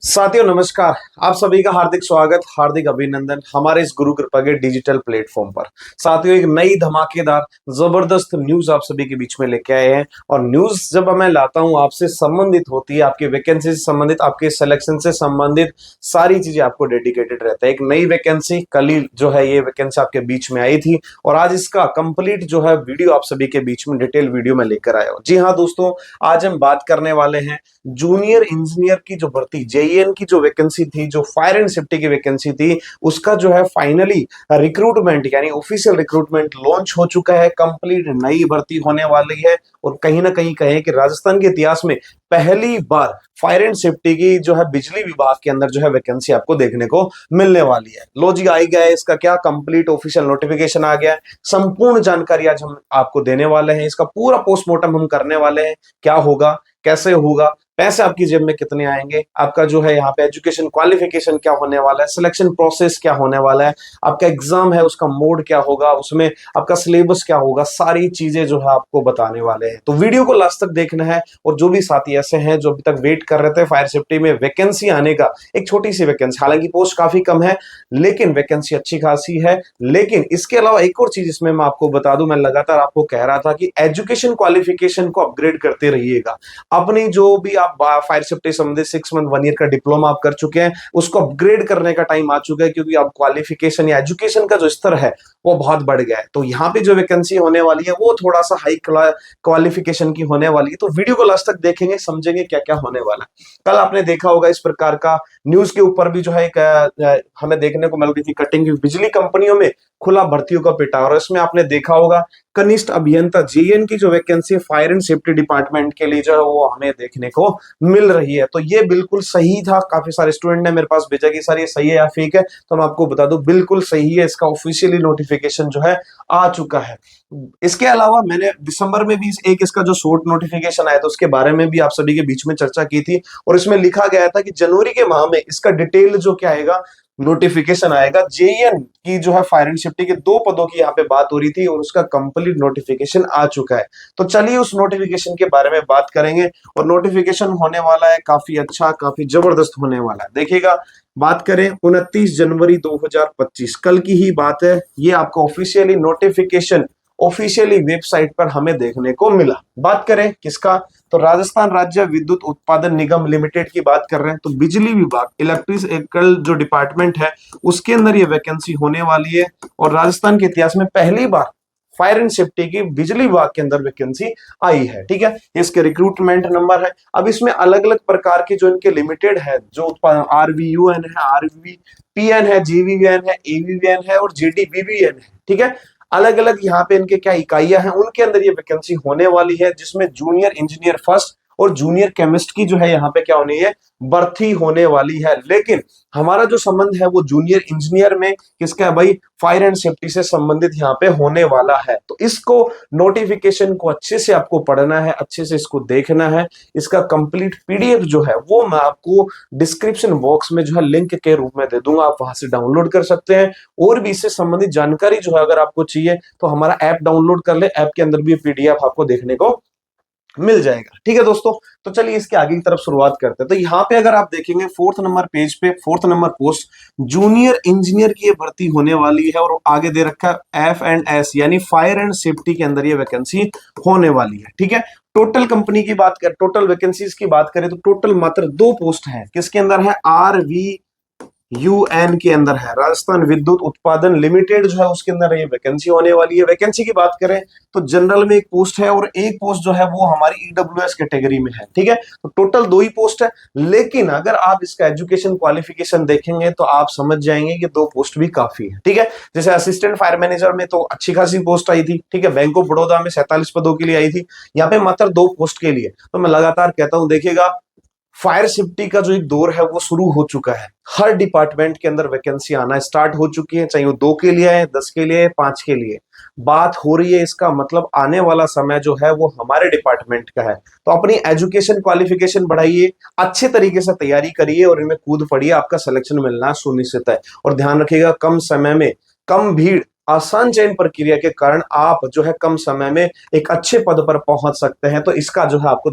साथियों नमस्कार। आप सभी का हार्दिक स्वागत, हार्दिक अभिनंदन हमारे इस गुरु कृपा के डिजिटल प्लेटफॉर्म पर। साथियों एक नई धमाकेदार जबरदस्त न्यूज आप सभी के बीच में लेके आए हैं। और न्यूज जब मैं लाता हूं आपसे संबंधित होती है, आपकी वैकेंसी से संबंधित, आपके सिलेक्शन से संबंधित सारी चीजें आपको डेडिकेटेड रहता है। एक नई वैकेंसी कल ही जो है ये वैकेंसी आपके बीच में आई थी और आज इसका कंप्लीट जो है वीडियो आप सभी के बीच में डिटेल वीडियो में लेकर आया हूं। जी हाँ दोस्तों, आज हम बात करने वाले हैं जूनियर इंजीनियर की जो भर्ती जेईएन की जो वैकेंसी थी, जो फायर एंड सेफ्टी की वैकेंसी थी, उसका जो है फाइनली रिक्रूटमेंट यानी ऑफिशियल रिक्रूटमेंट लॉन्च हो चुका है। कंप्लीट नई भर्ती होने वाली है और कहीं ना कहीं कहें कि राजस्थान के इतिहास में पहली बार फायर एंड सेफ्टी की जो है बिजली विभाग के अंदर जो है वैकेंसी आपको देखने को मिलने वाली है। लो जी, आई गया है इसका क्या कंप्लीट ऑफिशियल नोटिफिकेशन आ गया है। संपूर्ण जानकारी आज हम आपको देने वाले हैं, इसका पूरा पोस्टमार्टम हम करने वाले हैं। क्या होगा, कैसे होगा, पैसे आपकी जेब में कितने आएंगे, आपका जो है यहाँ पे एजुकेशन क्वालिफिकेशन क्या होने वाला है, सिलेक्शन प्रोसेस क्या होने वाला है, आपका एग्जाम है उसका मोड क्या होगा, उसमें आपका सिलेबस क्या होगा, सारी चीजें जो है आपको बताने वाले हैं। तो वीडियो को लास्ट तक देखना है। और जो भी साथी ऐसे हैं जो अभी तक वेट कर रहे थे फायर सेफ्टी में वैकेंसी आने का, एक छोटी सी वैकेंसी, हालांकि पोस्ट काफी कम है लेकिन वैकेंसी अच्छी खासी है। लेकिन इसके अलावा एक और चीज इसमें मैं आपको बता दूं, मैं लगातार आपको कह रहा था कि एजुकेशन क्वालिफिकेशन को अपग्रेड करते रहिएगा। अपनी जो भी आप फायर सेफ्टी संबंधित 6 मंथ 1 ईयर का डिप्लोमा आप कर चुके हैं, उसको अपग्रेड करने का टाइम आ चुका है, क्योंकि अब क्वालिफिकेशन या एजुकेशन का जो स्तर है वो बहुत बढ़ गया है। तो यहाँ पे जो वैकेंसी होने वाली है वो थोड़ा सा हाई क्वालिफिकेशन की होने वाली है। तो वीडियो को लास्ट तक देखेंगे, समझेंगे क्या क्या होने वाला है। कल आपने देखा होगा इस प्रकार का न्यूज के ऊपर भी जो है हमें देखने को मिल रही थी कटिंग, बिजली कंपनियों में खुला भर्तियों का पिटारा। और इसमें आपने देखा होगा कनिष्ठ अभियंता जेईएन की जो vacancy fire and safety department के लिए जो है वो हमें देखने को मिल रही है। तो ये बिल्कुल सही था। काफी सारे स्टूडेंट ने मेरे पास भेजा कि सर ये सही है या फेक है, तो मैं आपको बता दूं बिल्कुल सही है। इसका ऑफिशियली नोटिफिकेशन जो है आ चुका है। इसके अलावा मैंने दिसंबर में भी एक इसका जो शॉर्ट नोटिफिकेशन आया था उसके बारे में भी आप सभी के बीच में चर्चा की थी और इसमें लिखा गया था कि जनवरी के माह में इसका डिटेल जो क्या आएगा, नोटिफिकेशन आएगा। जेईएन की जो है फायर एंड सेफ्टी के 2 पदों की यहाँ पे बात हो रही थी और उसका कंप्लीट नोटिफिकेशन आ चुका है। तो चलिए उस नोटिफिकेशन के बारे में बात करेंगे। और नोटिफिकेशन होने वाला है काफी अच्छा, काफी जबरदस्त होने वाला है। देखिएगा, बात करें 29 जनवरी 2025 कल की ही बात है। ये आपका ऑफिशियली नोटिफिकेशन ऑफिशियली वेबसाइट पर हमें देखने को मिला। बात करें किसका, तो राजस्थान राज्य विद्युत उत्पादन निगम लिमिटेड की बात कर रहे हैं। तो बिजली विभाग इलेक्ट्रिकल जो डिपार्टमेंट है उसके अंदर ये वैकेंसी होने वाली है। और राजस्थान के इतिहास में पहली बार फायर एंड सेफ्टी की बिजली विभाग के अंदर वैकेंसी आई है। ठीक है, इसके रिक्रूटमेंट नंबर है। अब इसमें अलग अलग प्रकार के जो इनके लिमिटेड है, जो उत्पादन आरवीयूएन है, आरवीपीएन है, जीवीवीएन है, एवीवीएन है और जीडीबीवीएन है। ठीक है, अलग अलग यहाँ पे इनके क्या इकाइयां हैं, उनके अंदर ये वैकेंसी होने वाली है, जिसमें जूनियर इंजीनियर फर्स्ट और जूनियर केमिस्ट की जो है यहाँ पे क्या होनी है, भर्ती होने वाली है। लेकिन हमारा जो संबंध है वो जूनियर इंजीनियर में किसका है भाई, फायर एंड सेफ्टी से संबंधित यहाँ पे होने वाला है। तो इसको नोटिफिकेशन को अच्छे से आपको पढ़ना है, अच्छे से इसको देखना है। इसका कंप्लीट पीडीएफ जो है वो मैं आपको डिस्क्रिप्शन बॉक्स में जो है लिंक के रूप में दे दूंगा, आप वहां से डाउनलोड कर सकते हैं। और भी इससे संबंधित जानकारी जो है अगर आपको चाहिए तो हमारा ऐप डाउनलोड कर ले, ऐप के अंदर भी पीडीएफ आपको देखने को मिल जाएगा। ठीक है दोस्तों, तो चलिए इसके आगे की तरफ शुरुआत करते हैं। तो यहाँ पे अगर आप देखेंगे 4th नंबर पेज पे 4th number post junior engineer की ये भर्ती होने वाली है और आगे दे रखा है F&S यानी फायर एंड सेफ्टी के अंदर ये वैकेंसी होने वाली है। ठीक है, टोटल कंपनी की बात करें, टोटल वैकेंसीज की बात करें तो टोटल मात्र 2 पोस्ट है। किसके अंदर है, यूएन के अंदर है, राजस्थान विद्युत उत्पादन लिमिटेड जो है उसके अंदर ये वैकेंसी होने वाली है। वैकेंसी की बात करें तो जनरल में एक पोस्ट है और एक पोस्ट जो है वो हमारी ईडब्ल्यूएस कैटेगरी में है। ठीक है, तो टोटल 2 ही पोस्ट है। लेकिन अगर आप इसका एजुकेशन क्वालिफिकेशन देखेंगे तो आप समझ जाएंगे कि 2 पोस्ट भी काफी है। ठीक है, जैसे असिस्टेंट फायर मैनेजर में तो अच्छी खासी पोस्ट आई थी। ठीक है, बैंक ऑफ बड़ौदा में 47 पदों के लिए आई थी, यहाँ पे मात्र 2 पोस्ट के लिए। तो मैं लगातार कहता हूं, देखिएगा फायर सेफ्टी का जो एक दौर है वो शुरू हो चुका है। हर डिपार्टमेंट के अंदर वैकेंसी आना स्टार्ट हो चुकी है, चाहे वो 2 के लिए है, 10 के लिए है, 5 के लिए बात हो रही है। इसका मतलब आने वाला समय जो है वो हमारे डिपार्टमेंट का है। तो अपनी एजुकेशन क्वालिफिकेशन बढ़ाइए, अच्छे तरीके से तैयारी करिए और इनमें कूद पड़िए, आपका सिलेक्शन मिलना सुनिश्चित है। और ध्यान रखिएगा, कम समय में कम भीड़, आसान चयन प्रक्रिया के कारण आप जो है कम समय में एक अच्छे पद पर पहुंच सकते हैं। तो इसका जो है आपको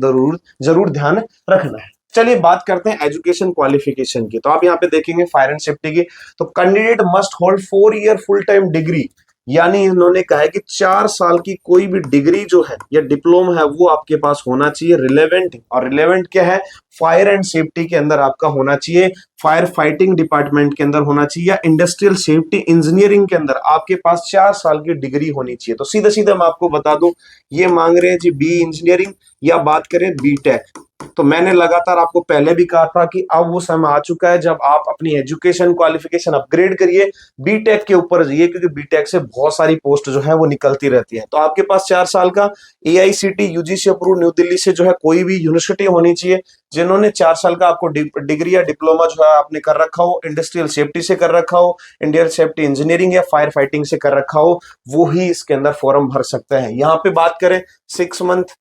जरूर ध्यान रखना है। चलिए बात करते हैं एजुकेशन क्वालिफिकेशन की। तो आप यहाँ पे देखेंगे फायर एंड सेफ्टी की, तो candidate must hold 4 year full time degree, यानी इन्होंने कहा है कि 4 साल की कोई भी डिग्री जो है या डिप्लोमा है वो आपके पास होना चाहिए रिलेवेंट। और रिलेवेंट क्या है, फायर एंड सेफ्टी के अंदर आपका होना चाहिए, फायर फाइटिंग डिपार्टमेंट के अंदर होना चाहिए, या इंडस्ट्रियल सेफ्टी इंजीनियरिंग के अंदर आपके पास 4 साल की डिग्री होनी चाहिए। तो सीधा सीधा मैं आपको बता दूं, ये मांग रहे हैं जी बी इंजीनियरिंग या बात करें बीटेक। तो मैंने लगातार आपको पहले भी कहा था कि अब वो समय आ चुका है जब आप अपनी एजुकेशन क्वालिफिकेशन अपग्रेड करिए, बीटेक के ऊपर जाइए, क्योंकि बीटेक से बहुत सारी पोस्ट जो है वो निकलती रहती है। तो आपके पास 4 साल का AICT UGC approve new Delhi से जो है कोई भी यूनिवर्सिटी होनी चाहिए जिन्होंने 4 साल का आपको डिग्री या डिप्लोमा जो है आपने कर रखा हो, इंडस्ट्रियल सेफ्टी से कर रखा हो, इंडियन सेफ्टी इंजीनियरिंग या फायर फाइटिंग से कर रखा हो, वो ही इसके अंदर फॉर्म भर सकते हैं। यहाँ पे बात करें 6 मंथ,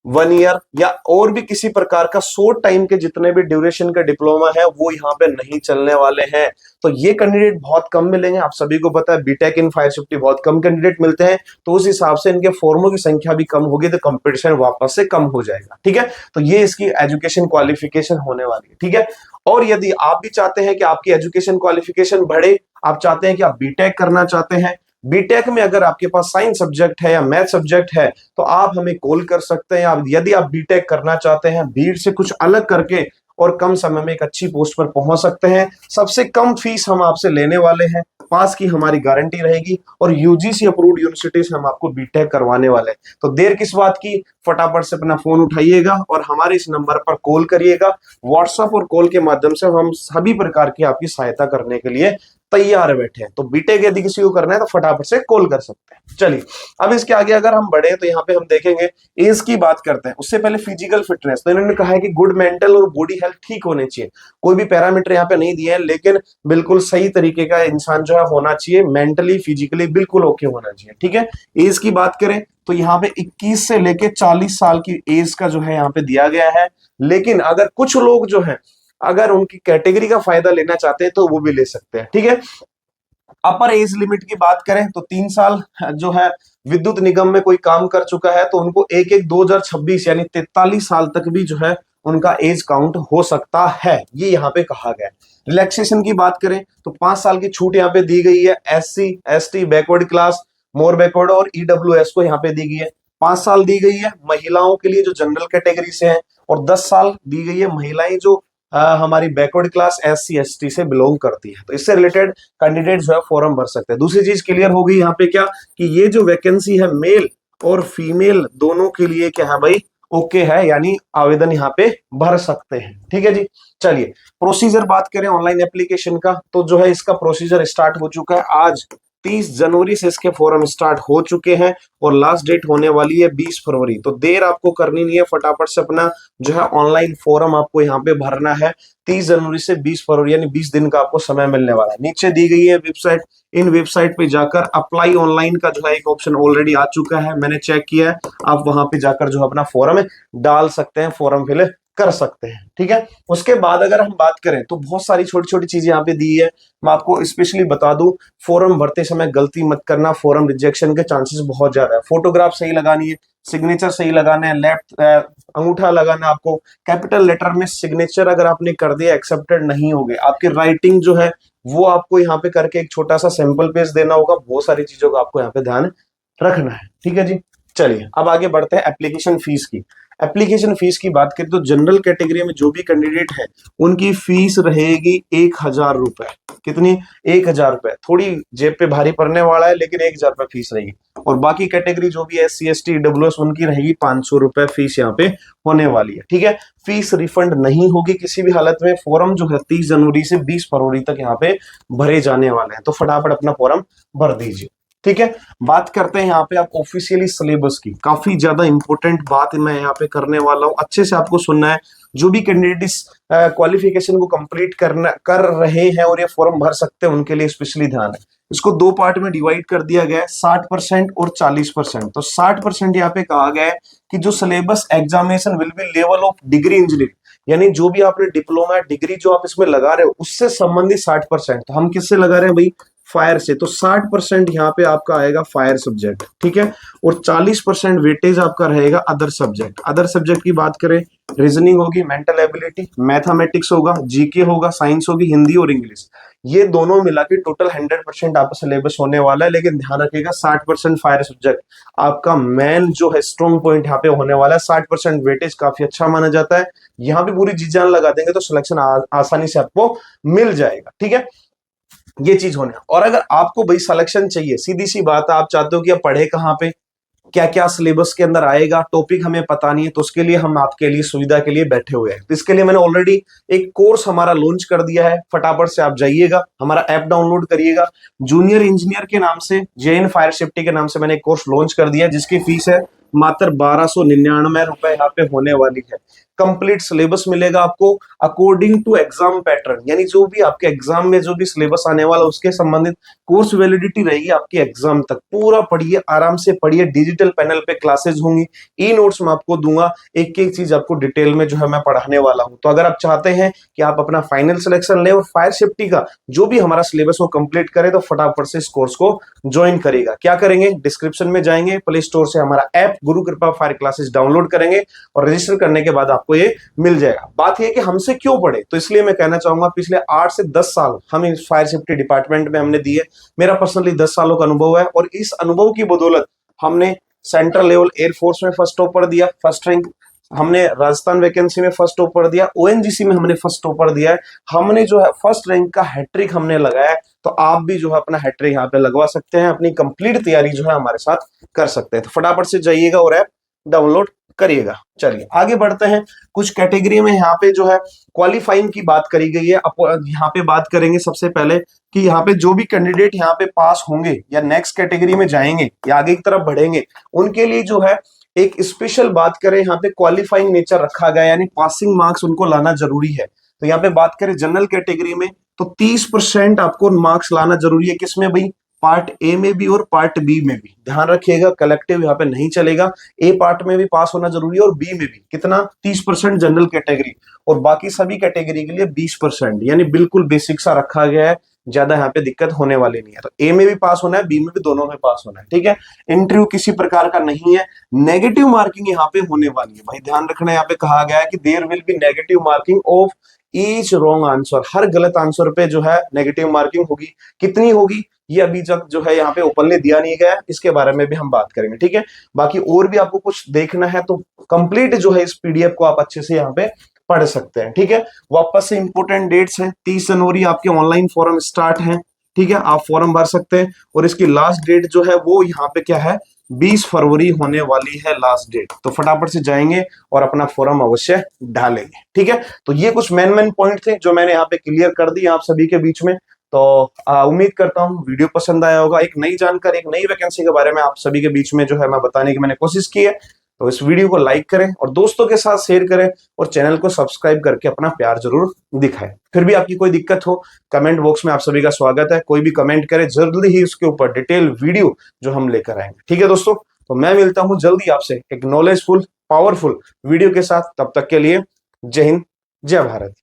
1 ईयर या और भी किसी प्रकार का शॉर्ट टाइम के जितने भी ड्यूरेशन का डिप्लोमा है वो यहाँ पे नहीं चलने वाले हैं। तो ये कैंडिडेट बहुत कम मिलेंगे, आप सभी को पता है बीटेक इन फायर सेफ्टी बहुत कम कैंडिडेट मिलते हैं, तो उस हिसाब से इनके फॉर्मों की संख्या भी कम होगी, तो कंपटीशन वापस से कम हो जाएगा। ठीक है, तो ये इसकी एजुकेशन क्वालिफिकेशन होने वाली है। ठीक है, और यदि आप भी चाहते हैं कि आपकी एजुकेशन क्वालिफिकेशन बढ़े, आप चाहते हैं कि आप बीटेक करना चाहते हैं, बीटेक में अगर आपके पास साइंस सब्जेक्ट है या मैथ सब्जेक्ट है तो आप हमें कॉल कर सकते हैं। आप यदि आप बीटेक करना चाहते हैं, भीड़ से कुछ अलग करके और कम समय में एक अच्छी पोस्ट पर पहुंच सकते हैं। सबसे कम फीस हम आपसे लेने वाले हैं, पास की हमारी गारंटी रहेगी, और यूजीसी अप्रूव्ड यूनिवर्सिटी से हम आपको बीटेक करवाने वाले हैं। तो देर किस बात की, फटाफट से अपना फोन उठाइएगा और हमारे इस नंबर पर कॉल करिएगा। व्हाट्सएप और कॉल के माध्यम से हम सभी प्रकार की आपकी सहायता करने के लिए तैयार बैठे हैं। तो बीटेक यदि किसी को करना है तो फटाफट से कॉल कर सकते हैं। चलिए अब इसके आगे अगर हम बढ़े तो यहाँ पे हम देखेंगे एज की बात करते हैं। उससे पहले फिजिकल फिटनेस, तो इन्होंने कहा है कि गुड मेंटल और बॉडी हेल्थ ठीक होने चाहिए। कोई भी पैरामीटर यहाँ पे नहीं दिए हैं, लेकिन बिल्कुल सही तरीके का इंसान जो है होना चाहिए, मेंटली फिजिकली बिल्कुल ओके होना चाहिए। ठीक है, एज की बात करें तो यहाँ पे 21 से लेके 40 साल की एज का जो है यहाँ पे दिया गया है, लेकिन अगर कुछ लोग जो है अगर उनकी कैटेगरी का फायदा लेना चाहते हैं तो वो भी ले सकते हैं। ठीक है, अपर एज लिमिट की बात करें तो 3 साल जो है विद्युत निगम में कोई काम कर चुका है तो उनको 1/1/2026 यानी 43 साल तक भी जो है उनका एज काउंट हो सकता है, ये यहाँ पे कहा गया है। रिलैक्सेशन की बात करें तो 5 साल की छूट यहाँ पे दी गई है एससी एसटी बैकवर्ड क्लास मोर बैकवर्ड और ईडब्ल्यूएस को यहाँ पे दी गई है। 5 साल दी गई है महिलाओं के लिए जो जनरल कैटेगरी से हैं, और 10 साल दी गई है महिलाएं जो हमारी बैकवर्ड क्लास एससी एसटी से बिलोंग करती है। तो इससे रिलेटेड कैंडिडेट जो है फॉर्म भर सकते हैं। दूसरी चीज क्लियर हो गई यहाँ पे क्या, कि ये जो वैकेंसी है मेल और फीमेल दोनों के लिए क्या है भाई, ओके है, यानी आवेदन यहाँ पे भर सकते हैं। ठीक है जी, चलिए प्रोसीजर बात करें ऑनलाइन एप्लीकेशन का, तो जो है इसका प्रोसीजर स्टार्ट हो चुका है। आज 30 जनवरी से इसके फॉर्म स्टार्ट हो चुके हैं और लास्ट डेट होने वाली है 20 फरवरी। तो देर आपको करनी नहीं है, फटाफट से अपना जो है ऑनलाइन फॉर्म आपको यहाँ पे भरना है। 30 जनवरी से 20 फरवरी यानी 20 दिन का आपको समय मिलने वाला है। नीचे दी गई है वेबसाइट, इन वेबसाइट पे जाकर अप्लाई ऑनलाइन का जो है एक ऑप्शन ऑलरेडी आ चुका है, मैंने चेक किया है। आप वहां पे जाकर जो है अपना फॉर्म डाल सकते हैं, फॉर्म फिल कर सकते हैं। ठीक है, उसके बाद अगर हम बात करें तो बहुत सारी छोटी छोटी चीजें यहाँ पे दी है, मैं आपको स्पेशली बता दूं, फॉर्म भरते समय गलती मत करना, फॉर्म रिजेक्शन के चांसेस बहुत ज्यादा है। फोटोग्राफ सही लगानी है, सिग्नेचर सही लगाना है, लेफ्ट अंगूठा लगाना है आपको, कैपिटल लेटर में सिग्नेचर अगर आपने कर दिया एक्सेप्टेड नहीं होगे। आपकी राइटिंग जो है वो आपको यहाँ पे करके एक छोटा सा सैंपल पेज देना होगा। बहुत सारी चीजों का आपको यहाँ पे ध्यान रखना है। ठीक है जी, चलिए अब आगे बढ़ते हैं एप्लीकेशन फीस की। एप्लीकेशन फीस की बात करें तो जनरल कैटेगरी में जो भी कैंडिडेट है उनकी फीस रहेगी 1000 रुपए। कितनी? 1000 रुपए। थोड़ी जेब पे भारी पड़ने वाला है, लेकिन 1000 रुपए फीस रहेगी। और बाकी कैटेगरी जो भी है एससी एसटी डब्ल्यूएस उनकी रहेगी 500 रुपए फीस यहाँ पे होने वाली है। ठीक है, फीस रिफंड नहीं होगी किसी भी हालत में। फॉर्म जो है 30 जनवरी से 20 फरवरी तक यहाँ पे भरे जाने वाले हैं, तो फटाफट अपना फॉर्म भर दीजिए। ठीक है, बात करते हैं यहाँ पे आप ऑफिशियली सिलेबस की। काफी ज्यादा इंपॉर्टेंट बात मैं यहाँ पे करने वाला हूँ, अच्छे से आपको सुनना है। जो भी कैंडिडेट इस क्वालिफिकेशन को कंप्लीट कर रहे हैं और ये फॉर्म भर सकते हैं, उनके लिए स्पेशली ध्यान है। इसको 2 पार्ट में डिवाइड कर दिया गया है, 60% और 40%। तो 60% यहाँ पे कहा गया है कि जो syllabus examination will be level of degree engineering, यानी जो भी आपने डिप्लोमा डिग्री जो आप इसमें लगा रहे हो उससे संबंधित 60%। तो हम किससे लगा रहे हैं भाई? फायर से, तो 60% यहाँ पे आपका आएगा फायर सब्जेक्ट, ठीक है। और 40% वेटेज आपका रहेगा अदर सब्जेक्ट। अदर सब्जेक्ट की बात करें, रीजनिंग होगी, मेंटल एबिलिटी, मैथमेटिक्स होगा, जीके होगा, साइंस होगी, हिंदी और इंग्लिश। ये दोनों मिला के टोटल 100% आपका सिलेबस होने वाला है। लेकिन ध्यान रखिएगा 60% फायर सब्जेक्ट आपका मेन जो है स्ट्रॉन्ग पॉइंट यहाँ पे होने वाला है। 60% वेटेज काफी अच्छा माना जाता है। यहाँ पे पूरी जी जान लगा देंगे तो सिलेक्शन आसानी से आपको मिल जाएगा, ठीक है। ये चीज होने, और अगर आपको भाई सिलेक्शन चाहिए, सीधी सी बात है, आप चाहते हो कि आप पढ़े कहाँ पे, क्या क्या सिलेबस के अंदर आएगा, टॉपिक हमें पता नहीं है, तो उसके लिए हम आपके लिए सुविधा के लिए बैठे हुए हैं। तो इसके लिए मैंने ऑलरेडी एक कोर्स हमारा लॉन्च कर दिया है, फटाफट से आप जाइएगा, हमारा ऐप डाउनलोड करिएगा। जूनियर इंजीनियर के नाम से, जेएन फायर सेफ्टी के नाम से मैंने एक कोर्स लॉन्च कर दिया है, जिसकी फीस है मात्र 1299 रुपए यहाँ पे होने वाली है। कंप्लीट सिलेबस मिलेगा आपको अकॉर्डिंग टू एग्जाम पैटर्न, यानी जो भी आपके एग्जाम में जो भी सिलेबस आने वाला उसके संबंधित कोर्स वैलिडिटी रहेगी आपके एग्जाम तक। पूरा पढ़िए, आराम से पढ़िए, डिजिटल पैनल पे क्लासेस होंगी, ई नोट्स मैं आपको दूंगा, एक एक चीज आपको डिटेल में जो है मैं पढ़ाने वाला हूं। तो अगर आप चाहते हैं कि आप अपना फाइनल सिलेक्शन ले और फायर सेफ्टी का जो भी हमारा सिलेबस वो कंप्लीट करें, तो फटाफट से इस कोर्स को ज्वाइन करेगा। क्या करेंगे, डिस्क्रिप्शन में जाएंगे, प्ले स्टोर से हमारा ऐप गुरु कृपा फायर क्लासेस डाउनलोड करेंगे और रजिस्टर करने के बाद आपको ये मिल जाएगा। बात यह कि हमसे क्यों पढ़े, तो इसलिए मैं कहना चाहूंगा पिछले 8 से 10 साल हम इस फायर सेफ्टी डिपार्टमेंट में हमने दिए। मेरा पर्सनली 10 सालों का अनुभव है और इस अनुभव की बदौलत हमने सेंट्रल लेवल एयरफोर्स में फर्स्ट टॉपर दिया, फर्स्ट रैंक, हमने राजस्थान वैकेंसी में फर्स्ट टॉपर दिया, ओएनजीसी में हमने फर्स्ट टॉपर दिया है। हमने जो है फर्स्ट रैंक का हैट्रिक हमने लगाया है। तो आप भी जो है अपना हैट्रिक यहाँ पे लगवा सकते हैं, अपनी कंप्लीट तैयारी जो है हमारे साथ कर सकते हैं। तो फटाफट से जाइएगा और ऐप डाउनलोड करिएगा। चलिए आगे बढ़ते हैं। कुछ कैटेगरी में यहाँ पे जो है क्वालिफाइंग की बात करी गई है। यहाँ पे बात करेंगे सबसे पहले कि यहाँ पे जो भी कैंडिडेट यहाँ पे पास होंगे या नेक्स्ट कैटेगरी में जाएंगे या आगे की तरफ बढ़ेंगे, उनके लिए जो है एक स्पेशल बात करें, यहाँ पे क्वालिफाइंग नेचर रखा गया, यानी पासिंग मार्क्स उनको लाना जरूरी है। तो यहाँ पे बात करें जनरल कैटेगरी में, तो 30% आपको मार्क्स लाना जरूरी है। किसमें भाई, पार्ट ए में भी और पार्ट बी में भी। ध्यान रखिएगा कलेक्टिव यहाँ पे नहीं चलेगा, ए पार्ट में भी पास होना जरूरी है और बी में भी। कितना, 30% जनरल कैटेगरी, और बाकी सभी कैटेगरी के लिए 20%, यानी बिल्कुल बेसिक सा रखा गया है, ज्यादा यहाँ पे दिक्कत होने वाली नहीं है। तो ए में भी पास होना है, बी में भी, दोनों में पास होना है, ठीक है। इंटरव्यू किसी प्रकार का नहीं है। नेगेटिव मार्किंग यहाँ पे होने वाली है भाई, ध्यान रखना, यहाँ पे कहा गया है कि there will be negative marking of each wrong answer. हर गलत आंसर पे जो है नेगेटिव मार्किंग होगी। कितनी होगी ये अभी तक जो है यहाँ पे ओपनली दिया नहीं गया है, इसके बारे में भी हम बात करेंगे, ठीक है। बाकी और भी आपको कुछ देखना है तो कंप्लीट जो है इस पीडीएफ को आप अच्छे से यहाँ पे पढ़ सकते हैं, ठीक है। वापस से इंपोर्टेंट डेट्स हैं, 30 जनवरी आपके ऑनलाइन फॉर्म स्टार्ट है, ठीक है, आप फॉर्म भर सकते हैं। और इसकी लास्ट डेट जो है वो यहाँ पे क्या है, 20 फरवरी होने वाली है लास्ट डेट। तो फटाफट से जाएंगे और अपना फॉर्म अवश्य डालेंगे, ठीक है। तो ये कुछ मेन पॉइंट थे जो मैंने यहाँ पे क्लियर कर दिए आप सभी के बीच में। तो उम्मीद करता हूँ वीडियो पसंद आया होगा। एक नई जानकारी, एक नई वैकेंसी के बारे में आप सभी के बीच में जो है मैं बताने की मैंने कोशिश की है। तो इस वीडियो को लाइक करें और दोस्तों के साथ शेयर करें और चैनल को सब्सक्राइब करके अपना प्यार जरूर दिखाएं। फिर भी आपकी कोई दिक्कत हो, कमेंट बॉक्स में आप सभी का स्वागत है, कोई भी कमेंट करें, जल्दी ही उसके ऊपर डिटेल वीडियो जो हम लेकर आएंगे, ठीक है दोस्तों। तो मैं मिलता हूं जल्दी आपसे एक नॉलेजफुल, पावरफुल वीडियो के साथ। तब तक के लिए जय हिंद, जय भारत।